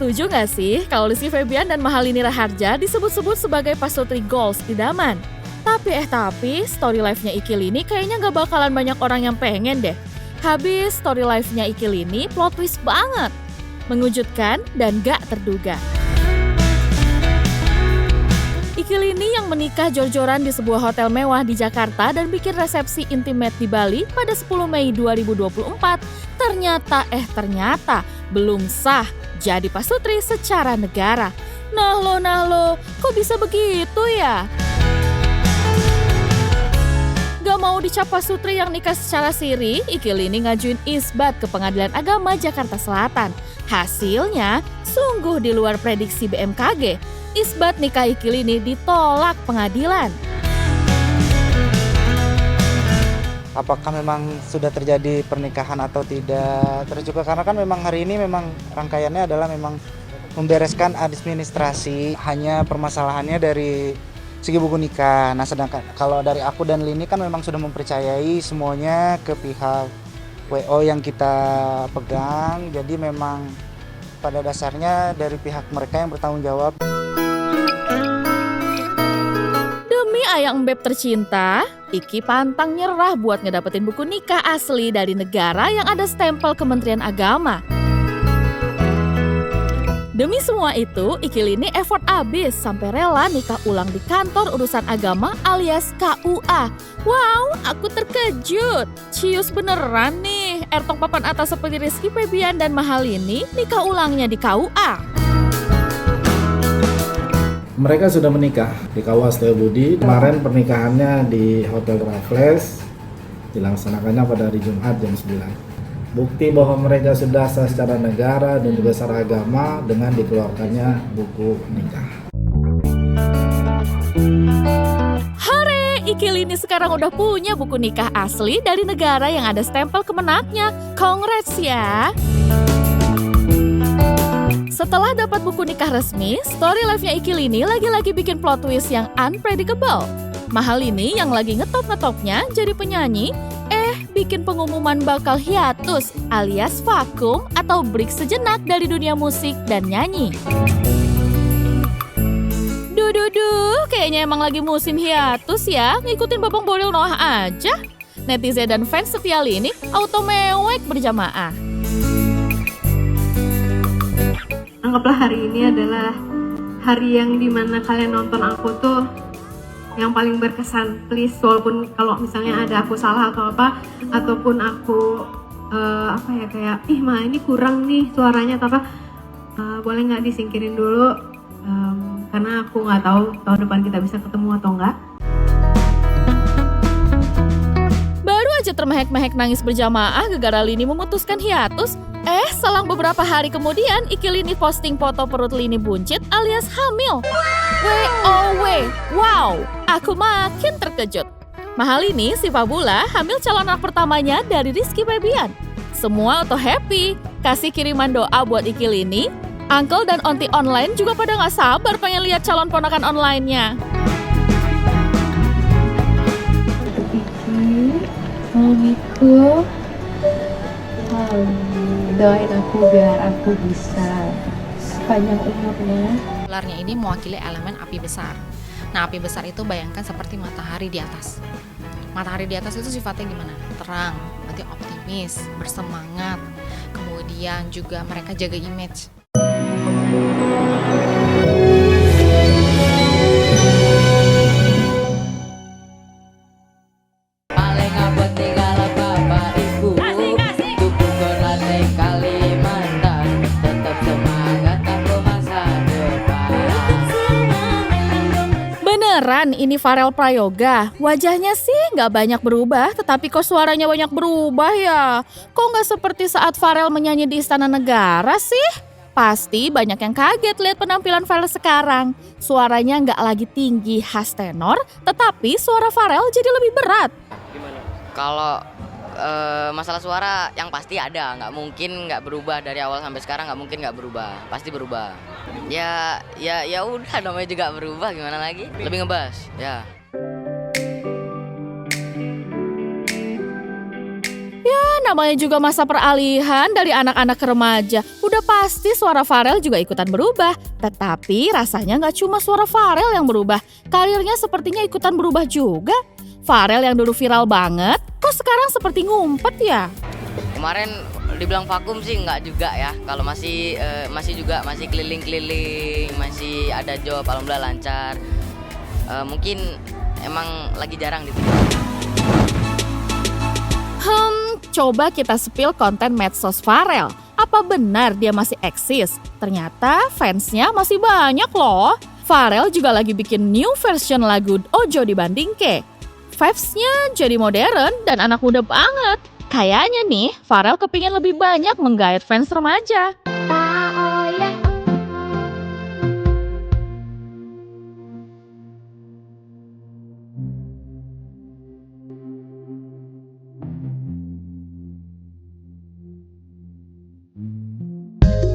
Setuju nggak sih kalau Rizky Febian dan Mahalini Raharja disebut-sebut sebagai pasutri goals idaman? Tapi story life-nya Ikil ini kayaknya nggak bakalan banyak orang yang pengen deh. Habis story life-nya Ikil ini plot twist banget. Mengejutkan dan gak terduga. Ikil ini yang menikah jor-joran di sebuah hotel mewah di Jakarta dan bikin resepsi intimate di Bali pada 10 Mei 2024, ternyata belum sah jadi pasutri secara negara. Nah lo, kok bisa begitu ya? Gak mau dicap pasutri yang nikah secara siri, Ikil ini ngajuin isbat ke Pengadilan Agama Jakarta Selatan. Hasilnya sungguh di luar prediksi BMKG. Isbat nikah Ikil ini ditolak pengadilan. Apakah memang sudah terjadi pernikahan atau tidak? Terus juga karena kan memang hari ini memang rangkaiannya adalah memang membereskan administrasi, hanya permasalahannya dari segi buku nikah. Nah sedangkan kalau dari aku dan Lini kan memang sudah mempercayai semuanya ke pihak WO yang kita pegang. Jadi memang pada dasarnya dari pihak mereka yang bertanggung jawab. Demi ayang beb tercinta, Iki pantang nyerah buat ngedapetin buku nikah asli dari negara yang ada stempel Kementerian Agama. Demi semua itu, Ikil ini effort abis sampai rela nikah ulang di kantor urusan agama alias KUA. Wow, aku terkejut. Cius beneran nih, ertok papan atas seperti Rizky Febian dan Mahalini nikah ulangnya di KUA. Mereka sudah menikah di KUA Setiabudi. Kemarin pernikahannya di Hotel Raffles, dilaksanakannya pada hari Jumat jam 9. Bukti bahwa mereka sudah sah secara negara dan juga secara agama dengan dikeluarkannya buku nikah. Hore, Ikil ini sekarang udah punya buku nikah asli dari negara yang ada stempel kemenaknya. Congrats ya! Setelah dapat buku nikah resmi, story life-nya Ikil ini lagi-lagi bikin plot twist yang unpredictable. Mahalini yang lagi ngetop-ngetopnya jadi penyanyi, bikin pengumuman bakal hiatus alias vakum atau break sejenak dari dunia musik dan nyanyi. Duh, kayaknya emang lagi musim hiatus ya, ngikutin Babang Boril Noah aja. Netizen dan fans setia Lini auto mewek berjamaah. Anggaplah hari ini adalah hari yang dimana kalian nonton aku tuh yang paling berkesan. Please, walaupun kalau misalnya ada aku salah atau apa, ataupun aku kayak ini kurang nih suaranya atau apa, boleh nggak disingkirin dulu, karena aku nggak tahu tahun depan kita bisa ketemu atau enggak. Baru aja termehek-mehek nangis berjamaah gara-gara Lini memutuskan hiatus. Selang beberapa hari kemudian, Ikil ini posting foto perut Lini buncit alias hamil. Wow, aku makin terkejut. Mahalini, si Fabula, hamil calon anak pertamanya dari Rizky Febian. Semua auto happy, kasih kiriman doa buat Ikil ini. Uncle dan onti online juga pada gak sabar pengen lihat calon ponakan online-nya. Assalamualaikum. Doain aku biar aku bisa sepanjang umurnya. Ularnya ini mewakili elemen api besar. Nah, api besar itu bayangkan seperti matahari di atas. Matahari di atas itu sifatnya gimana? Terang, berarti optimis, bersemangat. Kemudian juga mereka jaga image. Beneran ini Farel Prayoga. Wajahnya sih nggak banyak berubah, tetapi kok suaranya banyak berubah ya? Kok nggak seperti saat Farel menyanyi di Istana Negara sih? Pasti banyak yang kaget lihat penampilan Farel sekarang. Suaranya nggak lagi tinggi khas tenor, tetapi suara Farel jadi lebih berat. Kalau masalah suara yang pasti ada, nggak mungkin nggak berubah dari awal sampai sekarang, nggak mungkin nggak berubah, pasti berubah. Ya udah, namanya juga berubah, gimana lagi? Lebih ngebas, ya. Ya namanya juga masa peralihan dari anak-anak ke remaja. Udah Udah pasti suara Farel juga ikutan berubah. Tetapi rasanya nggak cuma suara Farel yang berubah. Karirnya sepertinya ikutan berubah juga. Farel yang dulu viral banget, kok sekarang seperti ngumpet ya? Kemarin dibilang vakum sih nggak juga ya. Kalau masih keliling-keliling, masih ada job, alhamdulillah lancar. Mungkin emang lagi jarang gitu. Coba kita spill konten medsos Farel. Apa benar dia masih eksis? Ternyata fansnya masih banyak loh. Farel juga lagi bikin new version lagu Ojo Dibandingke. Vibes-nya jadi modern dan anak muda banget. Kayaknya nih, Farel kepingin lebih banyak menggait fans remaja.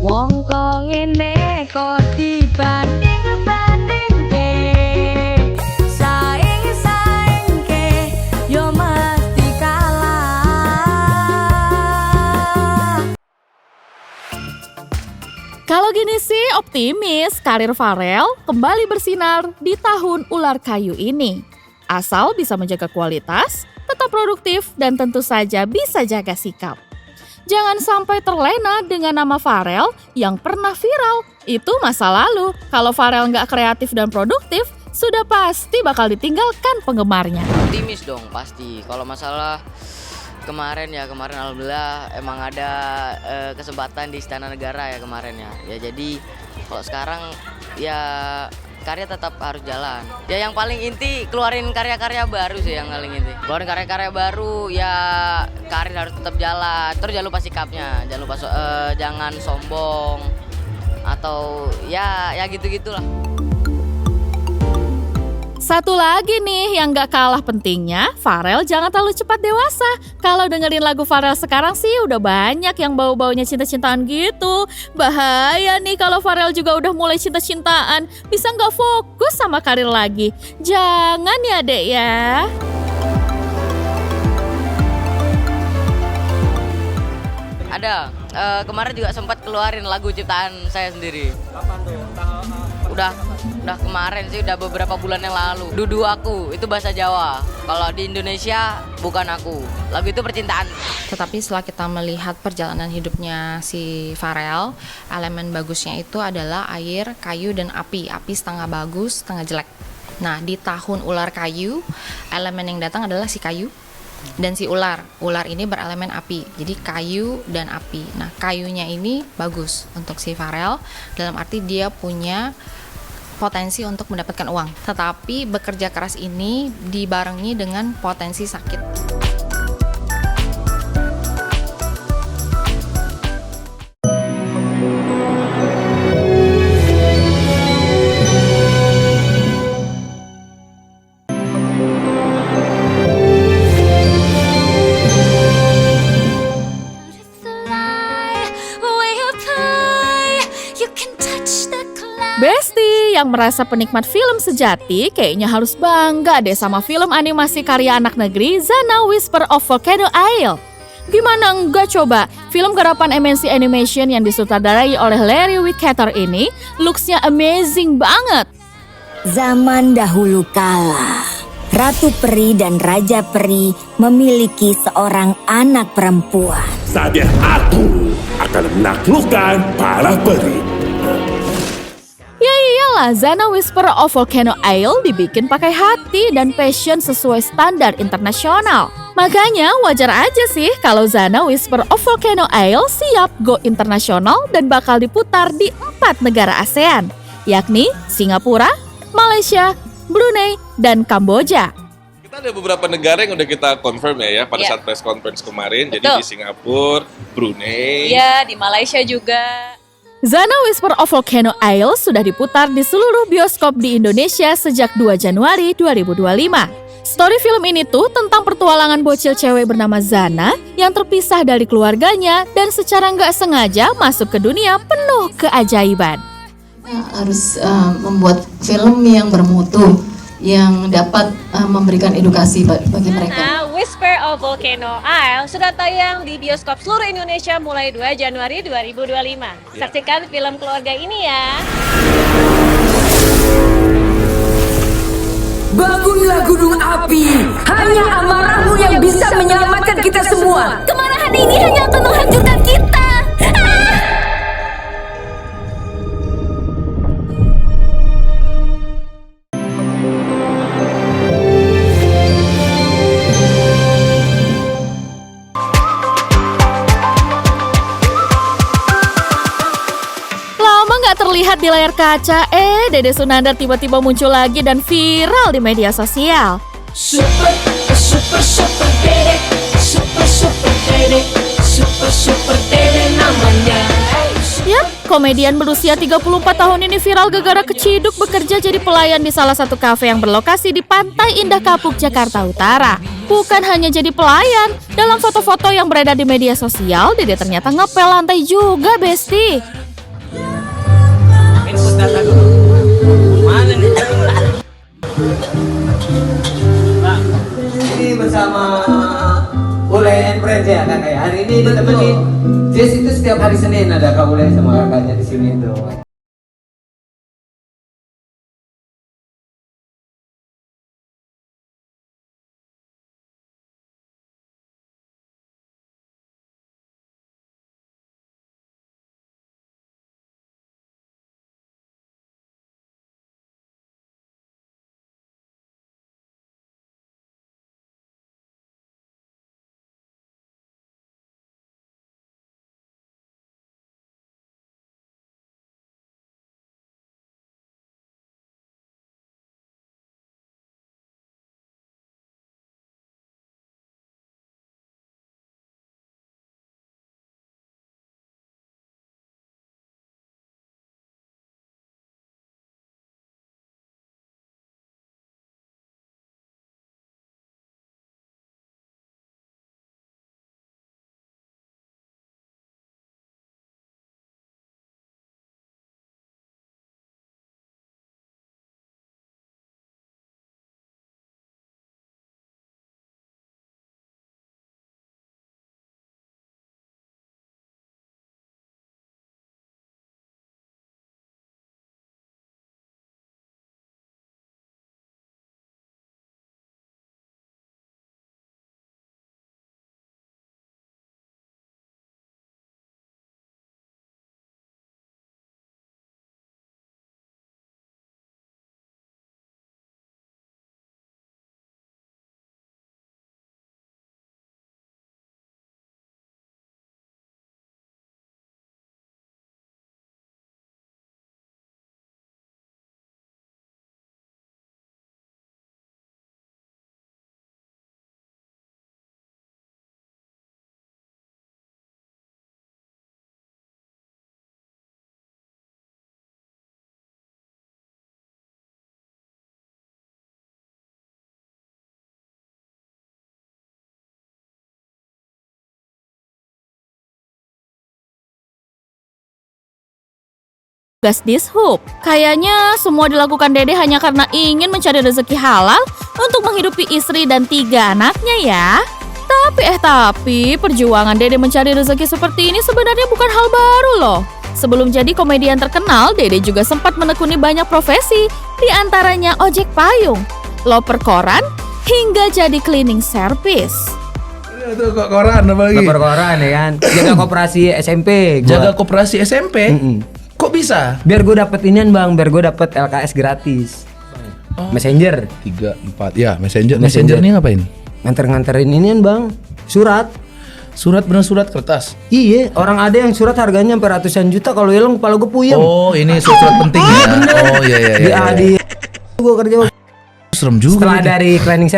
Wong kok ngene kok dibanding-bandingke, saing-saingke yo mesti kalah. Kalau gini sih optimis karir Farel kembali bersinar di tahun ular kayu ini. Asal bisa menjaga kualitas, tetap produktif, dan tentu saja bisa jaga sikap. Jangan sampai terlena dengan nama Farel yang pernah viral. Itu masa lalu. Kalau Farel nggak kreatif dan produktif, sudah pasti bakal ditinggalkan penggemarnya. Optimis dong pasti. Kalau masalah kemarin alhamdulillah emang ada kesempatan di Istana Negara ya kemarin ya. Ya jadi kalau sekarang ya karya tetap harus jalan. Ya yang paling inti keluarin karya-karya baru sih yang paling inti. Keluarin karya-karya baru ya, karir harus tetap jalan. Terus jangan lupa sikapnya, jangan lupa jangan sombong atau ya gitu-gitulah. Satu lagi nih yang gak kalah pentingnya, Farel jangan terlalu cepat dewasa. Kalau dengerin lagu Farel sekarang sih udah banyak yang bau-baunya cinta-cintaan gitu. Bahaya nih kalau Farel juga udah mulai cinta-cintaan, bisa gak fokus sama karir lagi. Jangan ya dek ya. Ada, kemarin juga sempat keluarin lagu ciptaan saya sendiri. Kapan tuh? Udah kemarin sih, udah beberapa bulan yang lalu. Dudu Aku, itu bahasa Jawa. Kalau di Indonesia, bukan aku. Lagu itu percintaan. Tetapi setelah kita melihat perjalanan hidupnya si Farel, elemen bagusnya itu adalah air, kayu, dan api. Api setengah bagus, setengah jelek. Nah, di tahun ular kayu, elemen yang datang adalah si kayu dan si ular. Ular ini berelemen api, jadi kayu dan api. Nah, kayunya ini bagus untuk si Farel, dalam arti dia punya potensi untuk mendapatkan uang. Tetapi bekerja keras ini dibarengi dengan potensi sakit. Besti yang merasa penikmat film sejati kayaknya harus bangga deh sama film animasi karya anak negeri Zana Whisper of Volcano Isle. Gimana enggak coba, film garapan MNC Animation yang disutradarai oleh Larry Whitaker ini looks-nya amazing banget. Zaman dahulu kala, Ratu Peri dan Raja Peri memiliki seorang anak perempuan. Saatnya aku akan menaklukkan para peri. Ya iyalah, Zana Whisper of Volcano Isle dibikin pakai hati dan passion sesuai standar internasional. Makanya wajar aja sih kalau Zana Whisper of Volcano Isle siap go internasional dan bakal diputar di 4 negara ASEAN, yakni Singapura, Malaysia, Brunei, dan Kamboja. Kita ada beberapa negara yang udah kita confirm ya pada saat press conference kemarin. Betul. Jadi di Singapura, Brunei. Iya, di Malaysia juga. Zana Whisper of Volcano Isle sudah diputar di seluruh bioskop di Indonesia sejak 2 Januari 2025. Story film ini tuh tentang pertualangan bocil cewek bernama Zana yang terpisah dari keluarganya dan secara nggak sengaja masuk ke dunia penuh keajaiban. Harus membuat film yang bermutu, yang dapat memberikan edukasi bagi mereka. Whisper of drama Volcano Isle sudah tayang di bioskop seluruh Indonesia mulai 2 Januari 2025. Saksikan film keluarga ini ya. Bangunlah gunung api, hanya amarahmu yang bisa menyelamatkan kita semua. Kemarahan ini hanya akan menghancurkan kita. Nggak terlihat di layar kaca, Dede Sunandar tiba-tiba muncul lagi dan viral di media sosial. Super Dede, Super Dede namanya. Yap, komedian berusia 34 tahun ini viral gara-gara keciduk bekerja jadi pelayan di salah satu kafe yang berlokasi di Pantai Indah Kapuk, Jakarta Utara. Bukan hanya jadi pelayan, dalam foto-foto yang beredar di media sosial, Dede ternyata ngepel lantai juga, Besti. Data dulu. Mana nih? Ini bersama Ule and Friends ya kakak ya. Hari ini ditemenin Jess itu setiap hari Senin ada Kak Ule sama kakaknya di sini tuh. Gas Dishub. Kayaknya semua dilakukan Dede hanya karena ingin mencari rezeki halal untuk menghidupi istri dan 3 anaknya ya. Tapi perjuangan Dede mencari rezeki seperti ini sebenarnya bukan hal baru loh. Sebelum jadi komedian terkenal, Dede juga sempat menekuni banyak profesi, di antaranya ojek payung, loper koran, hingga jadi cleaning service. Itu kok koran apa lagi? Loper koran ya kan. Jaga koperasi SMP. Jaga koperasi SMP? Kok bisa? Biar gue dapet inian bang, biar gue dapet LKS gratis. Messenger 3, 4, ya Messenger ini ngapain? Nganter-nganterin inian bang, surat. Bener surat kertas? Iya, orang ada yang surat harganya sampai ratusan juta, kalau hilang kepala gue puyeng. Oh ini surat penting ya? Oh iya. Di gue kerja. Serem juga. Setelah dari cleaning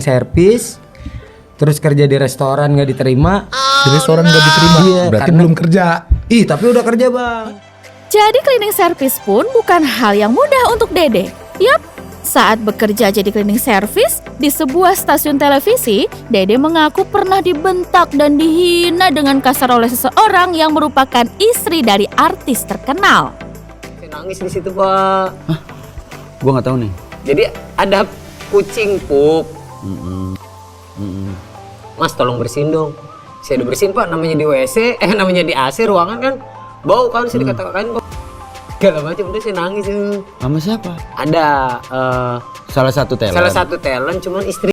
service, terus kerja di restoran nggak diterima. Di restoran nggak diterima? Iya, berarti belum kerja. Ih tapi udah kerja bang. Jadi cleaning service pun bukan hal yang mudah untuk Dede. Yap, saat bekerja jadi cleaning service di sebuah stasiun televisi, Dede mengaku pernah dibentak dan dihina dengan kasar oleh seseorang yang merupakan istri dari artis terkenal. Saya nangis di situ pak. Hah? Gua nggak tahu nih. Jadi ada kucing pup. Mas tolong bersihin dong. Saya udah bersihin Pak, namanya di WC, namanya di AC ruangan kan bau kan, saya dikatakan bau. Segala macam, udah saya nangis. Sama siapa? Ada Salah satu talent. Salah satu talent, cuman istri